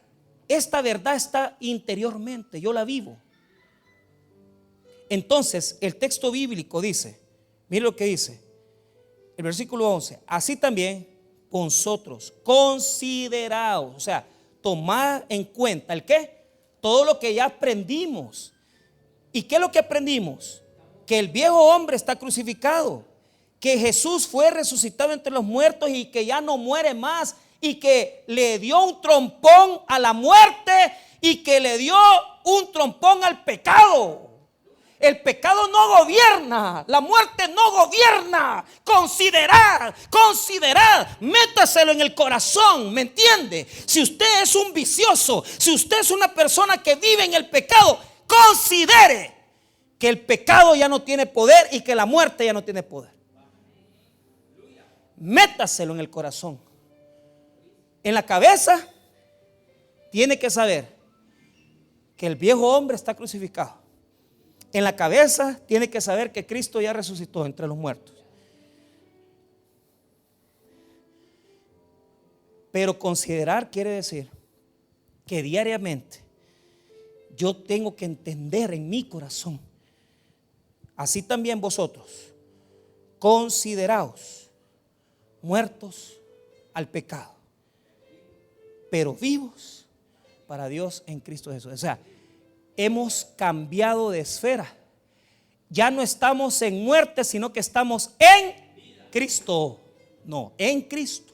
esta verdad está interiormente, yo la vivo. Entonces, el texto bíblico dice, mire lo que dice, el versículo 11, así también vosotros consideraos, o sea, tomad en cuenta, ¿el qué? Todo lo que ya aprendimos. ¿Y qué es lo que aprendimos? Que el viejo hombre está crucificado, que Jesús fue resucitado entre los muertos y que ya no muere más, y que le dio un trompón a la muerte y que le dio un trompón al pecado. El pecado no gobierna, la muerte no gobierna. Considerad, métaselo en el corazón, ¿me entiende? Si usted es un vicioso, si usted es una persona que vive en el pecado, considere que el pecado ya no tiene poder y que la muerte ya no tiene poder. Métaselo en el corazón. En la cabeza tiene que saber que el viejo hombre está crucificado. En la cabeza tiene que saber que Cristo ya resucitó entre los muertos. Pero considerar quiere decir que diariamente yo tengo que entender en mi corazón. Así también vosotros, consideraos muertos al pecado, pero vivos para Dios en Cristo Jesús. O sea, hemos cambiado de esfera. Ya no estamos en muerte, sino que estamos en Cristo. No, en Cristo.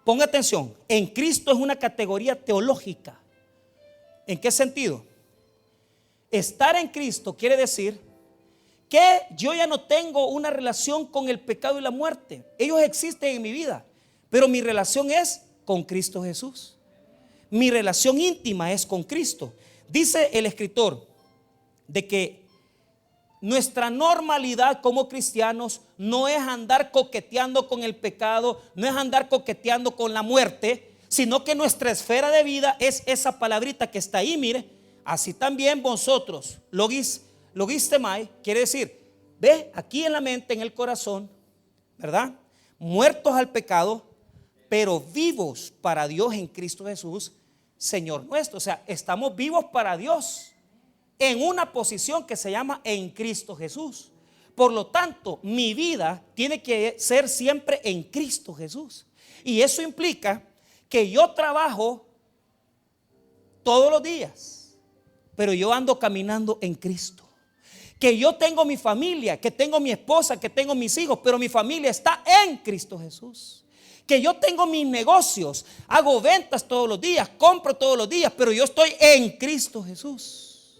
Ponga atención, en Cristo es una categoría teológica. ¿En qué sentido? Estar en Cristo quiere decir que yo ya no tengo una relación con el pecado y la muerte. Ellos existen en mi vida, pero mi relación es con Cristo Jesús. Mi relación íntima es con Cristo. Dice el escritor de que nuestra normalidad como cristianos no es andar coqueteando con el pecado, no es andar coqueteando con la muerte, sino que nuestra esfera de vida es esa palabrita que está ahí, mire. Así también vosotros, logistemai, quiere decir, ve aquí en la mente, en el corazón, ¿verdad? Muertos al pecado, pero vivos para Dios en Cristo Jesús, Señor nuestro. O sea, estamos vivos para Dios en una posición que se llama en Cristo Jesús. Por lo tanto, mi vida tiene que ser siempre en Cristo Jesús. Y eso implica que yo trabajo todos los días, pero yo ando caminando en Cristo. Que yo tengo mi familia, que tengo mi esposa, que tengo mis hijos, pero mi familia está en Cristo Jesús. Que yo tengo mis negocios, hago ventas todos los días, compro todos los días, pero yo estoy en Cristo Jesús.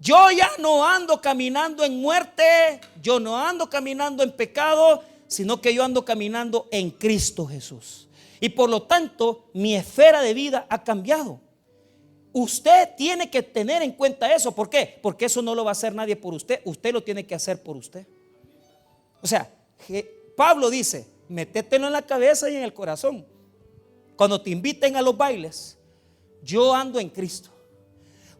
Yo ya no ando caminando en muerte, yo no ando caminando en pecado, sino que yo ando caminando en Cristo Jesús. Y por lo tanto, mi esfera de vida ha cambiado. Usted tiene que tener en cuenta eso. ¿Por qué? Porque eso no lo va a hacer nadie por usted. Usted lo tiene que hacer por usted. O sea, Pablo dice, métetelo en la cabeza y en el corazón. Cuando te inviten a los bailes, yo ando en Cristo.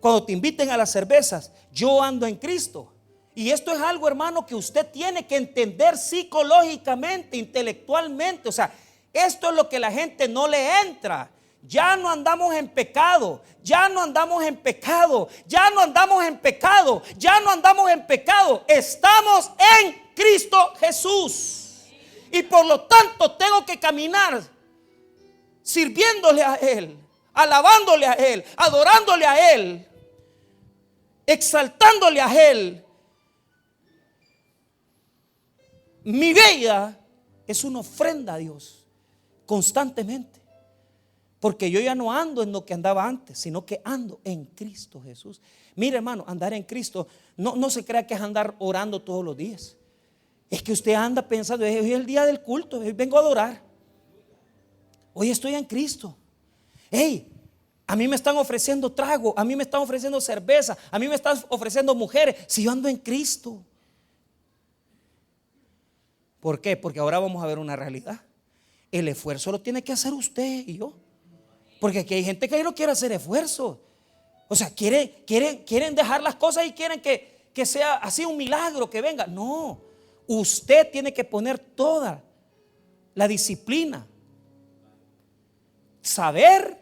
Cuando te inviten a las cervezas, yo ando en Cristo. Y esto es algo, hermano, que usted tiene que entender psicológicamente, intelectualmente. O sea, esto es lo que la gente no le entra. Ya no andamos en pecado, ya no andamos en pecado, ya no andamos en pecado, ya no andamos en pecado. Estamos en Cristo Jesús. Y por lo tanto tengo que caminar sirviéndole a Él, alabándole a Él, adorándole a Él, exaltándole a Él. Mi vida es una ofrenda a Dios constantemente. Porque yo ya no ando en lo que andaba antes, sino que ando en Cristo Jesús. Mire, hermano, andar en Cristo no se crea que es andar orando todos los días. Es que usted anda pensando, hoy es el día del culto, hoy vengo a adorar. Hoy estoy en Cristo. Hey, a mí me están ofreciendo trago, a mí me están ofreciendo cerveza, a mí me están ofreciendo mujeres. Si yo ando en Cristo. ¿Por qué? Porque ahora vamos a ver una realidad. El esfuerzo lo tiene que hacer usted y yo. Porque aquí hay gente que no quiere hacer esfuerzo. O sea, quieren dejar las cosas y quieren que sea así un milagro que venga. No, usted tiene que poner toda la disciplina, saber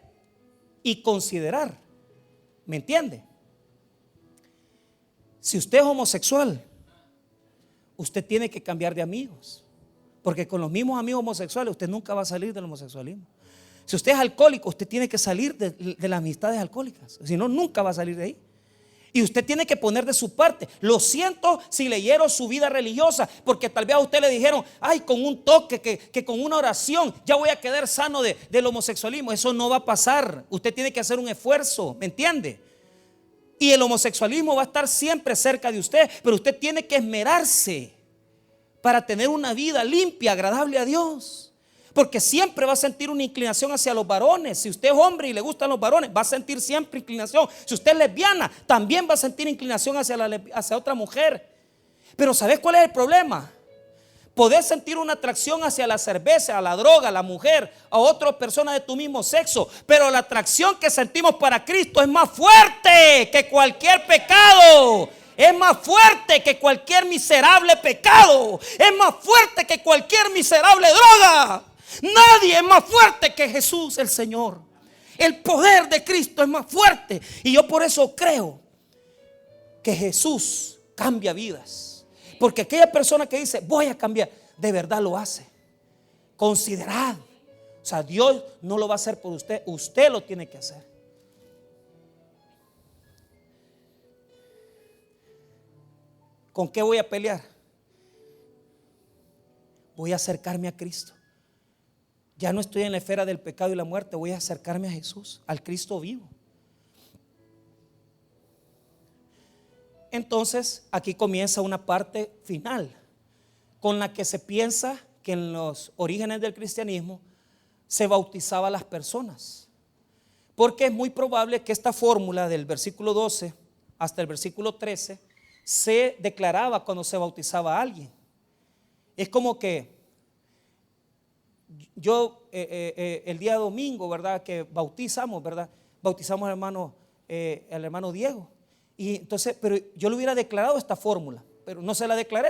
y considerar. ¿Me entiende? Si usted es homosexual, usted tiene que cambiar de amigos. Porque con los mismos amigos homosexuales usted nunca va a salir del homosexualismo. Si usted es alcohólico, usted tiene que salir de las amistades alcohólicas. Si no, nunca va a salir de ahí. Y usted tiene que poner de su parte. Lo siento si leyeron su vida religiosa, porque tal vez a usted le dijeron, ay, con un toque, que con una oración ya voy a quedar sano del homosexualismo. Eso no va a pasar. Usted tiene que hacer un esfuerzo, ¿me entiende? Y el homosexualismo va a estar siempre cerca de usted, pero usted tiene que esmerarse para tener una vida limpia, agradable a Dios. Porque siempre va a sentir una inclinación hacia los varones. Si usted es hombre y le gustan los varones, va a sentir siempre inclinación. Si usted es lesbiana, también va a sentir inclinación hacia otra mujer. Pero ¿sabes cuál es el problema? Podés sentir una atracción hacia la cerveza, a la droga, a la mujer, a otras personas de tu mismo sexo. Pero la atracción que sentimos para Cristo es más fuerte que cualquier pecado. Es más fuerte que cualquier miserable pecado. Es más fuerte que cualquier miserable droga. Nadie es más fuerte que Jesús el Señor. El poder de Cristo es más fuerte. Y yo por eso creo que Jesús cambia vidas. Porque aquella persona que dice voy a cambiar, de verdad lo hace. Considerad. O sea, Dios no lo va a hacer por usted. Usted lo tiene que hacer. ¿Con qué voy a pelear? Voy a acercarme a Cristo. Ya no estoy en la esfera del pecado y la muerte. Voy a acercarme a Jesús, al Cristo vivo. Entonces aquí comienza una parte final con la que se piensa que en los orígenes del cristianismo se bautizaba a las personas, porque es muy probable que esta fórmula del versículo 12 hasta el versículo 13 se declaraba cuando se bautizaba a alguien. Es como que yo el día domingo, ¿verdad? Que bautizamos, ¿verdad? Bautizamos al hermano Diego. Y entonces, pero yo le hubiera declarado esta fórmula, pero no se la declaré.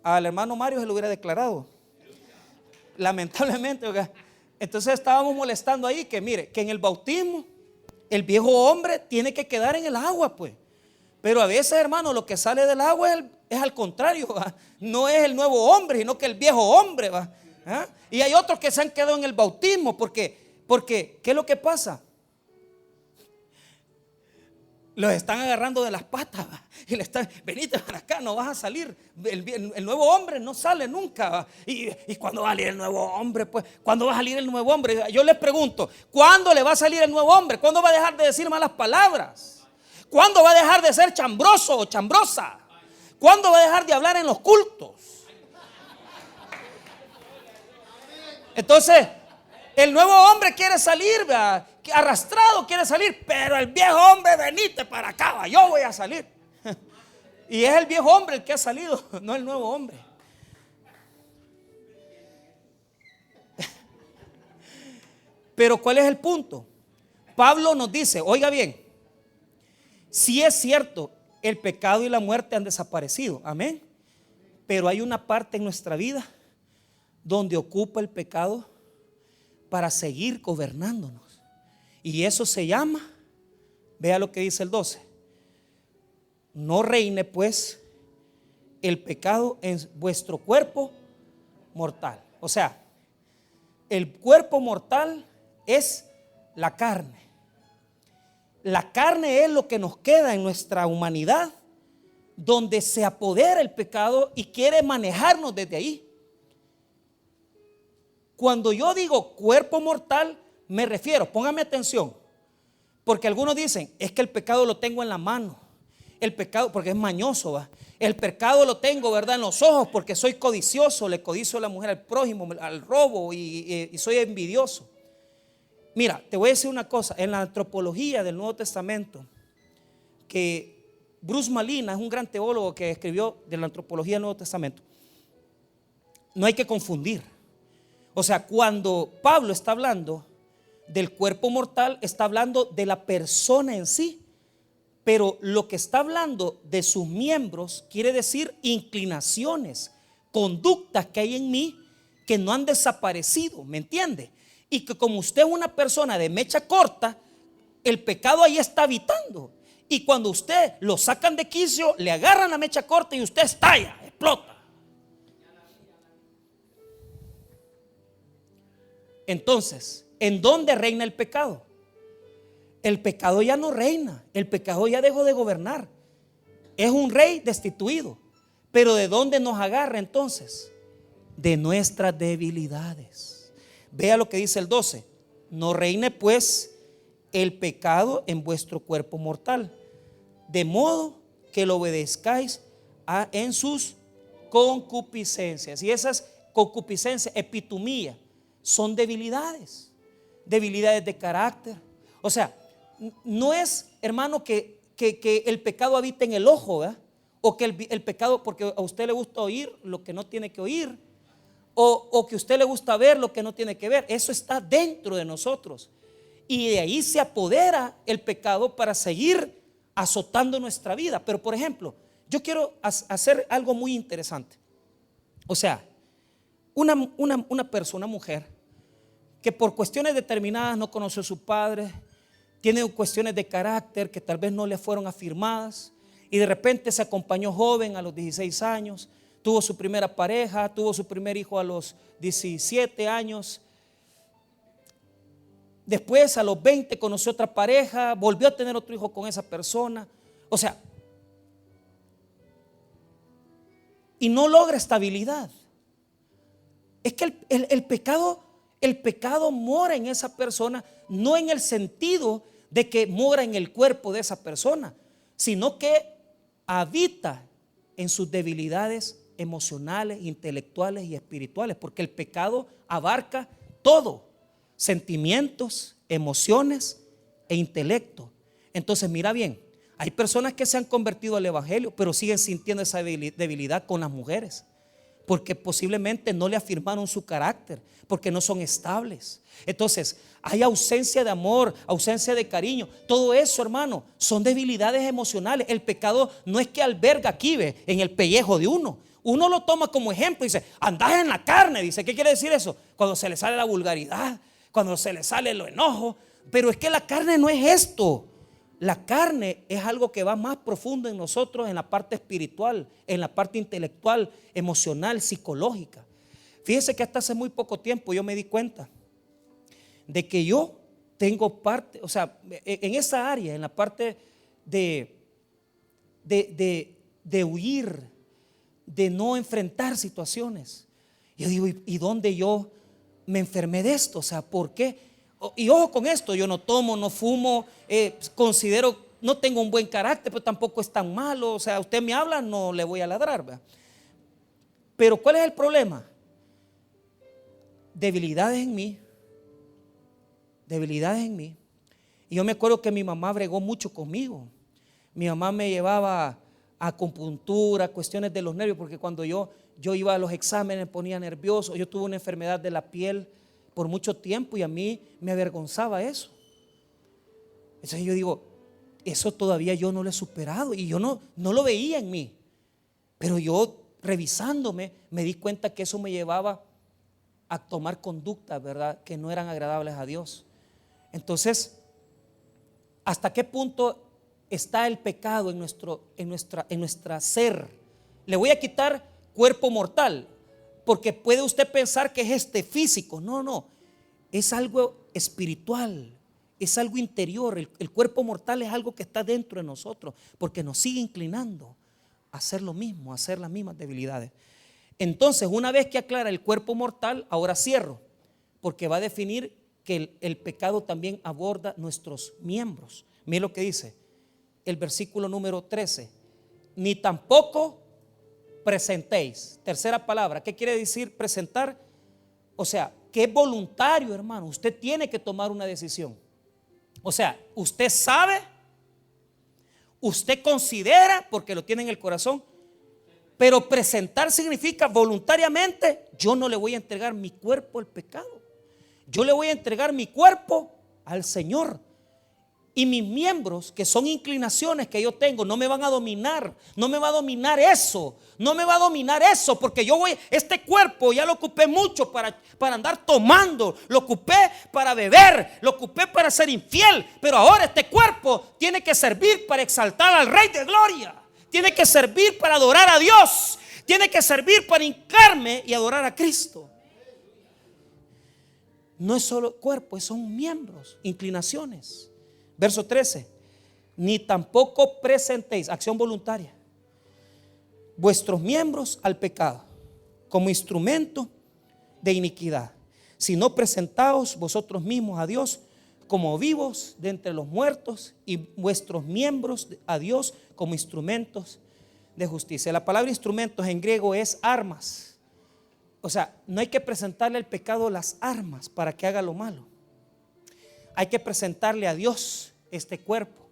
Al hermano Mario se lo hubiera declarado. Lamentablemente, ¿verdad? Entonces estábamos molestando ahí que mire, que en el bautismo el viejo hombre tiene que quedar en el agua, pues. Pero a veces, hermano, lo que sale del agua es al contrario, ¿va? No es el nuevo hombre, sino que el viejo hombre, ¿va? ¿Ah? Y hay otros que se han quedado en el bautismo porque ¿qué es lo que pasa? Los están agarrando de las patas, ¿va? Y le están, venite para acá, no vas a salir. El nuevo hombre no sale nunca, ¿va? Y cuando va a salir el nuevo hombre, pues, ¿cuándo va a salir el nuevo hombre? Yo les pregunto, ¿cuándo le va a salir el nuevo hombre? ¿Cuándo va a dejar de decir malas palabras? ¿Cuándo va a dejar de ser chambroso o chambrosa? ¿Cuándo va a dejar de hablar en los cultos? Entonces, el nuevo hombre quiere salir, ¿verdad? arrastrado quiere salir, pero el viejo hombre, venite para acá, yo voy a salir. Y es el viejo hombre el que ha salido, no el nuevo hombre. Pero ¿cuál es el punto? Pablo nos dice, oiga bien, si es cierto, el pecado y la muerte han desaparecido, amén. Pero hay una parte en nuestra vida donde ocupa el pecado para seguir gobernándonos. Y eso se llama, vea lo que dice el 12: no reine pues el pecado en vuestro cuerpo mortal. O sea, el cuerpo mortal es la carne. La carne es lo que nos queda en nuestra humanidad, donde se apodera el pecado y quiere manejarnos desde ahí. Cuando yo digo cuerpo mortal, me refiero, póngame atención, porque algunos dicen, es que el pecado lo tengo en la mano, el pecado, porque es mañoso, ¿va? El pecado lo tengo, ¿verdad?, en los ojos, porque soy codicioso, le codicio a la mujer, al prójimo, al robo y soy envidioso. Mira, te voy a decir una cosa, en la antropología del Nuevo Testamento, que Bruce Malina es un gran teólogo que escribió de la antropología del Nuevo Testamento, no hay que confundir. O sea, cuando Pablo está hablando del cuerpo mortal, está hablando de la persona en sí, pero lo que está hablando de sus miembros quiere decir inclinaciones, conductas que hay en mí que no han desaparecido, ¿me entiende? Y que como usted es una persona de mecha corta, el pecado ahí está habitando. Y cuando usted lo sacan de quicio, le agarran la mecha corta y usted estalla, explota. Entonces, ¿en dónde reina el pecado? El pecado ya no reina, el pecado ya dejó de gobernar. Es un rey destituido. Pero ¿de dónde nos agarra entonces? De nuestras debilidades. Vea lo que dice el 12: no reine pues el pecado en vuestro cuerpo mortal, de modo que lo obedezcáis en sus concupiscencias. Y esas concupiscencias, epitomía, son debilidades, debilidades de carácter. O sea, no es, hermano, que el pecado habita en el ojo, ¿verdad? O que el pecado, porque a usted le gusta oír lo que no tiene que oír, o que a usted le gusta ver lo que no tiene que ver. Eso está dentro de nosotros, y de ahí se apodera el pecado para seguir azotando nuestra vida. Pero por ejemplo, yo quiero hacer algo muy interesante. O sea, una persona, una mujer, que por cuestiones determinadas no conoció a su padre, tiene cuestiones de carácter que tal vez no le fueron afirmadas, y de repente se acompañó joven a los 16 años, tuvo su primera pareja, tuvo su primer hijo a los 17 años, después a los 20 conoció otra pareja, volvió a tener otro hijo con esa persona. O sea, y no logra estabilidad. Es que el pecado mora en esa persona, no en el sentido de que mora en el cuerpo de esa persona, sino que habita en sus debilidades emocionales, intelectuales y espirituales, porque el pecado abarca todo: sentimientos, emociones e intelecto. Entonces mira bien, hay personas que se han convertido al evangelio, pero siguen sintiendo esa debilidad con las mujeres, porque posiblemente no le afirmaron su carácter, porque no son estables. Entonces hay ausencia de amor, ausencia de cariño. Todo eso, hermano, son debilidades emocionales. El pecado no es que alberga aquí, ve, en el pellejo de uno. Uno lo toma como ejemplo y dice, andás en la carne. Dice, ¿qué quiere decir eso? Cuando se le sale la vulgaridad, cuando se le sale lo enojo. Pero es que la carne no es esto. La carne es algo que va más profundo en nosotros, en la parte espiritual, en la parte intelectual, emocional, psicológica. Fíjese que hasta hace muy poco tiempo yo me di cuenta de que yo tengo parte, o sea, en esa área, en la parte de huir, de no enfrentar situaciones. Yo digo, ¿y dónde yo me enfermé de esto? O sea, ¿por qué? Y ojo con esto, yo no tomo, no fumo, considero, no tengo un buen carácter, pero tampoco es tan malo. O sea, usted me habla, no le voy a ladrar, ¿verdad? Pero ¿cuál es el problema? Debilidades en mí, Y yo me acuerdo que mi mamá bregó mucho conmigo. Mi mamá me llevaba a acupuntura, cuestiones de los nervios, porque cuando yo iba a los exámenes me ponía nervioso. Yo tuve una enfermedad de la piel por mucho tiempo y a mí me avergonzaba eso. Entonces yo digo, eso todavía yo no lo he superado y yo no lo veía en mí. Pero yo revisándome me di cuenta que eso me llevaba a tomar conductas, ¿verdad?, que no eran agradables a Dios. Entonces, ¿hasta qué punto está el pecado en nuestra ser? Le voy a quitar cuerpo mortal, porque puede usted pensar que es este físico. No, es algo espiritual, es algo interior. El cuerpo mortal es algo que está dentro de nosotros, porque nos sigue inclinando a hacer lo mismo, a hacer las mismas debilidades. Entonces, una vez que aclara el cuerpo mortal, ahora cierro, porque va a definir que el pecado también aborda nuestros miembros. Mire lo que dice el versículo número 13: ni tampoco presentéis. Tercera palabra, ¿qué quiere decir presentar? O sea, que es voluntario, hermano. Usted tiene que tomar una decisión. O sea, usted sabe, usted considera, porque lo tiene en el corazón. Pero presentar significa voluntariamente: yo no le voy a entregar mi cuerpo al pecado, yo le voy a entregar mi cuerpo al Señor. Y mis miembros, que son inclinaciones que yo tengo, no me van a dominar. No me va a dominar eso. No me va a dominar eso, porque este cuerpo ya lo ocupé mucho para andar tomando. Lo ocupé para beber. Lo ocupé para ser infiel. Pero ahora este cuerpo tiene que servir para exaltar al Rey de Gloria. Tiene que servir para adorar a Dios. Tiene que servir para hincarme y adorar a Cristo. No es solo cuerpo, son miembros, inclinaciones. Verso 13: ni tampoco presentéis, acción voluntaria, vuestros miembros al pecado como instrumento de iniquidad, sino presentaos vosotros mismos a Dios como vivos de entre los muertos, y vuestros miembros a Dios como instrumentos de justicia. La palabra instrumentos en griego es armas. O sea, no hay que presentarle al pecado las armas para que haga lo malo. Hay que presentarle a Dios este cuerpo,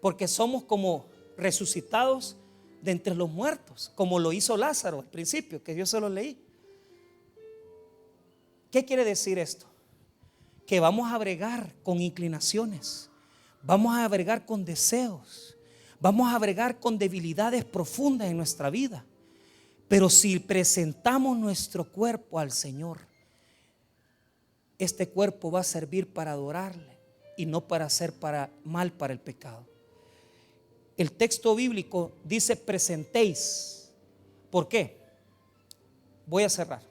porque somos como resucitados de entre los muertos, como lo hizo Lázaro al principio, que yo se lo leí. ¿Qué quiere decir esto? Que vamos a bregar con inclinaciones, vamos a bregar con deseos, vamos a bregar con debilidades profundas en nuestra vida. Pero si presentamos nuestro cuerpo al Señor, este cuerpo va a servir para adorarle y no para hacer mal para el pecado. El texto bíblico dice presentéis. ¿Por qué? Voy a cerrar.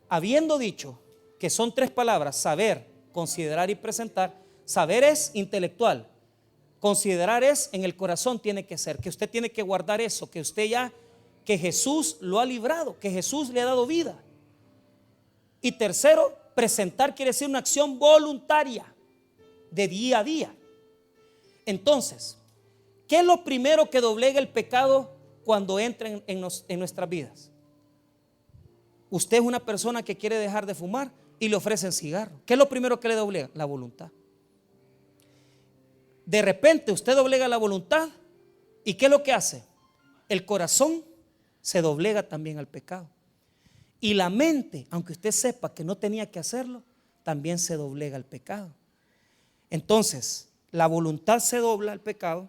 Habiendo dicho que son tres palabras: saber, considerar y presentar. Saber es intelectual, considerar es en el corazón. Tiene que ser que usted tiene que guardar eso, que Jesús lo ha librado, que Jesús le ha dado vida. Y tercero, presentar quiere decir una acción voluntaria de día a día. Entonces, ¿qué es lo primero que doblega el pecado cuando entra en nuestras vidas? Usted es una persona que quiere dejar de fumar y le ofrecen cigarro. ¿Qué es lo primero que le doblega? La voluntad. De repente usted doblega la voluntad, ¿y qué es lo que hace? El corazón se doblega también al pecado. Y la mente, aunque usted sepa que no tenía que hacerlo, también se doblega al pecado. Entonces, la voluntad se dobla al pecado,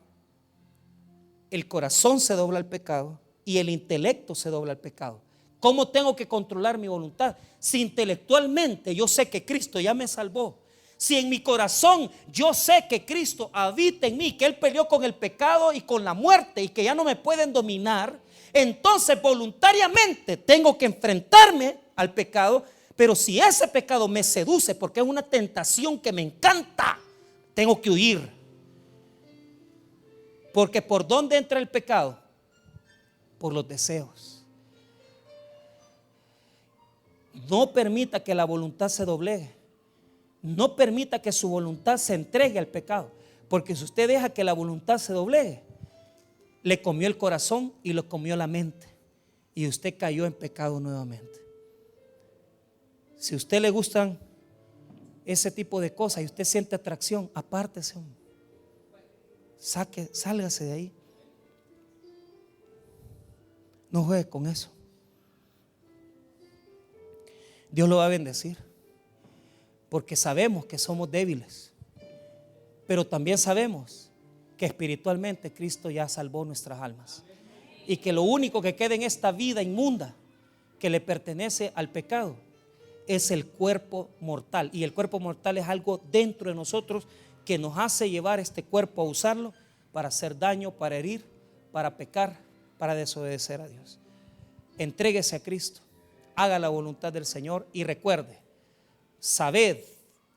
el corazón se dobla al pecado y el intelecto se dobla al pecado. ¿Cómo tengo que controlar mi voluntad? Si intelectualmente yo sé que Cristo ya me salvó, si en mi corazón yo sé que Cristo habita en mí, que Él peleó con el pecado y con la muerte y que ya no me pueden dominar, entonces voluntariamente tengo que enfrentarme al pecado. Pero si ese pecado me seduce, porque es una tentación que me encanta, tengo que huir. Porque ¿por dónde entra el pecado? Por los deseos. No permita que la voluntad se doblegue. No permita que su voluntad se entregue al pecado. Porque si usted deja que la voluntad se doblegue, le comió el corazón y lo comió la mente, y usted cayó en pecado nuevamente. Si a usted le gustan ese tipo de cosas y usted siente atracción, apártese, hombre. Sálgase de ahí. No juegue con eso. Dios lo va a bendecir, porque sabemos que somos débiles, pero también sabemos que espiritualmente Cristo ya salvó nuestras almas y que lo único que queda en esta vida inmunda que le pertenece al pecado es el cuerpo mortal, y el cuerpo mortal es algo dentro de nosotros que nos hace llevar este cuerpo a usarlo para hacer daño, para herir, para pecar, para desobedecer a Dios. Entréguese a Cristo, haga la voluntad del Señor y recuerde: sabed,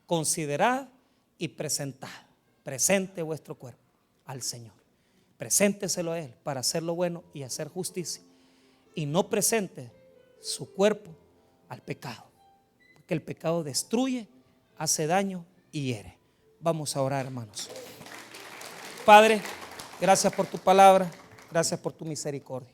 considerad y presentad. Presente vuestro cuerpo al Señor. Presénteselo a Él para hacer lo bueno y hacer justicia, y no presente su cuerpo al pecado, porque el pecado destruye, hace daño y hiere. Vamos a orar, hermanos. Padre, gracias por tu palabra, gracias por tu misericordia.